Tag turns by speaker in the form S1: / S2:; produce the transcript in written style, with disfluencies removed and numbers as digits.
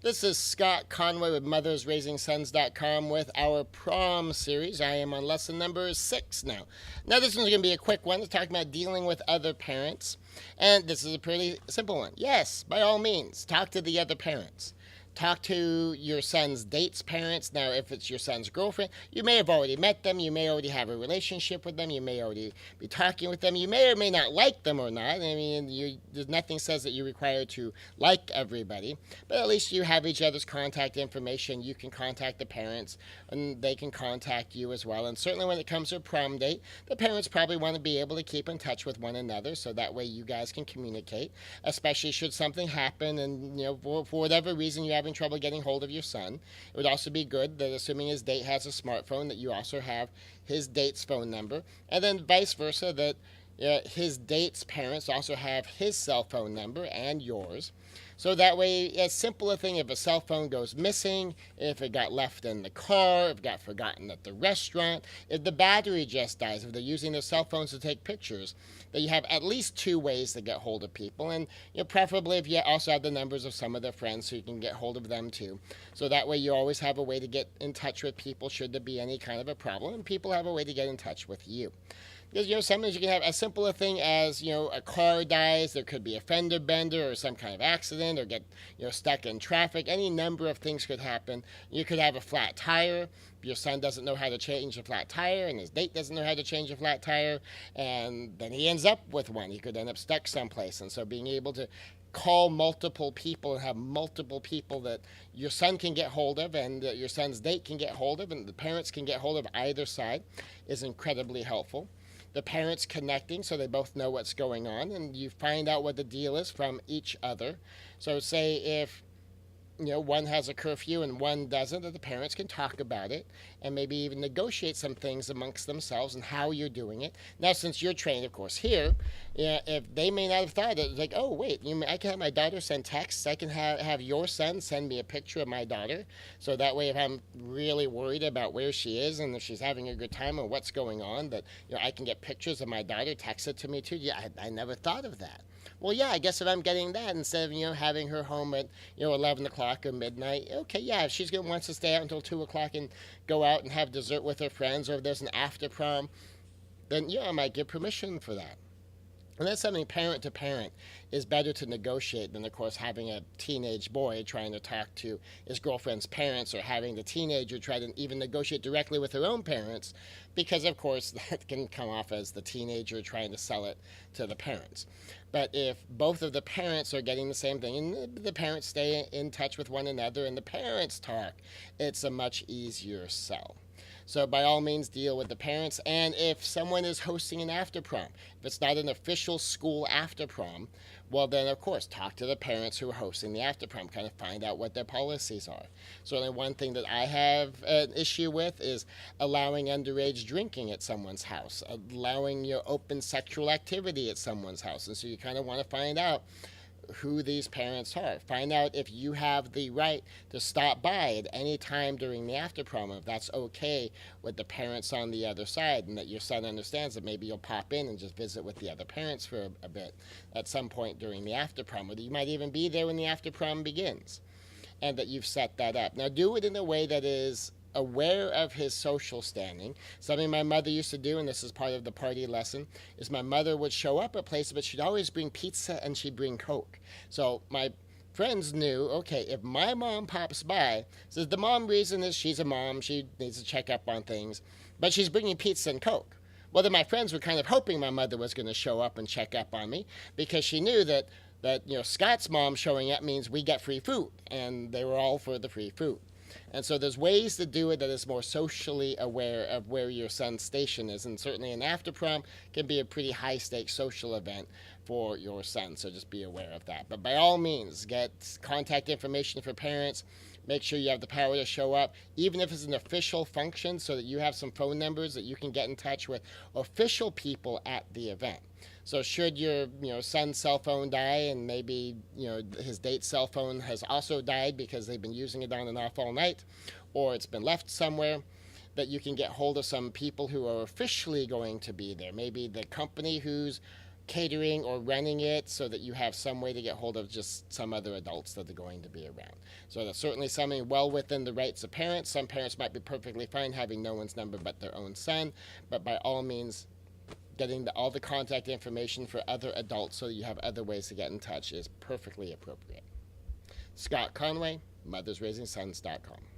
S1: This is Scott Conway with MothersRaisingSons.com with our Prom series. I am on lesson number 6 now. Now, this one's going to be a quick one. It's talking about dealing with other parents. And this is a pretty simple one. Yes, by all means, talk to the other parents. Talk to your son's date's parents. Now, if it's your son's girlfriend, you may have already met them. You may already have a relationship with them. You may already be talking with them. You may or may not like them or not. I mean, there's nothing says that you're required to like everybody. But at least you have each other's contact information. You can contact the parents, and they can contact you as well. And certainly when it comes to a prom date, the parents probably want to be able to keep in touch with one another, so that way you guys can communicate, especially should something happen and, for whatever reason you having trouble getting hold of your son. It would also be good that, assuming his date has a smartphone, that you also have his date's phone number, and then vice versa, that his date's parents also have his cell phone number and yours. So that way, as simple a thing, if a cell phone goes missing, if it got left in the car, if it got forgotten at the restaurant, if the battery just dies, if they're using their cell phones to take pictures, that you have at least 2 ways to get hold of people. And preferably if you also have the numbers of some of their friends, so you can get hold of them too. So that way you always have a way to get in touch with people should there be any kind of a problem, and people have a way to get in touch with you. Because, sometimes you can have as simple a thing as, a car dies, there could be a fender bender or some kind of accident, or get, stuck in traffic. Any number of things could happen. You could have a flat tire. Your son doesn't know how to change a flat tire, and his date doesn't know how to change a flat tire, and then he ends up with one. He could end up stuck someplace. And so being able to call multiple people and have multiple people that your son can get hold of, and your son's date can get hold of, and the parents can get hold of either side, is incredibly helpful. The parents connecting so they both know what's going on, and you find out what the deal is from each other. So say if one has a curfew and one doesn't, that the parents can talk about it and maybe even negotiate some things amongst themselves and how you're doing it. Now, since you're trained, of course, here, if they may not have thought it, like, oh, wait, I can have my daughter send texts. I can have your son send me a picture of my daughter. So that way, if I'm really worried about where she is and if she's having a good time and what's going on, that I can get pictures of my daughter, text it to me too. Yeah, I never thought of that. Well, yeah, I guess if I'm getting that instead of, having her home at, 11 o'clock or midnight, okay, yeah, if she's going to want to stay out until 2 o'clock and go out and have dessert with her friends, or if there's an after prom, then, I might give permission for that. And that's something parent to parent is better to negotiate than, of course, having a teenage boy trying to talk to his girlfriend's parents, or having the teenager try to even negotiate directly with her own parents, because, of course, that can come off as the teenager trying to sell it to the parents. But if both of the parents are getting the same thing, and the parents stay in touch with one another, and the parents talk, it's a much easier sell. So by all means, deal with the parents. And if someone is hosting an after prom, if it's not an official school after prom, well then, of course, talk to the parents who are hosting the after prom, kind of find out what their policies are. Certainly one thing that I have an issue with is allowing underage drinking at someone's house, allowing open sexual activity at someone's house. And so you kind of want to find out who these parents are. Find out if you have the right to stop by at any time during the after prom, if that's okay with the parents on the other side, and that your son understands that maybe you'll pop in and just visit with the other parents for a bit at some point during the after prom, or that you might even be there when the after prom begins, and that you've set that up. Now, do it in a way that is aware of his social standing. Something my mother used to do, and this is part of the party lesson, is my mother would show up at places, but she'd always bring pizza and she'd bring Coke. So my friends knew, okay, if my mom pops by, says the mom reason is she's a mom, she needs to check up on things, but she's bringing pizza and Coke. Well, then my friends were kind of hoping my mother was going to show up and check up on me, because she knew that Scott's mom showing up means we get free food, and they were all for the free food. And so there's ways to do it that is more socially aware of where your son's station is. And certainly an after prom can be a pretty high stakes social event for your son. So just be aware of that. But by all means, get contact information for parents. Make sure you have the power to show up, even if it's an official function, so that you have some phone numbers that you can get in touch with official people at the event. So should your son's cell phone die, and maybe his date's cell phone has also died because they've been using it on and off all night, or it's been left somewhere, that you can get hold of some people who are officially going to be there. Maybe the company who's catering or running it so that you have some way to get hold of just some other adults that are going to be around. So that's certainly something well within the rights of parents. Some parents might be perfectly fine having no one's number but their own son, but by all means, getting all the contact information for other adults so that you have other ways to get in touch is perfectly appropriate. Scott Conway, mothersrasingsons.com.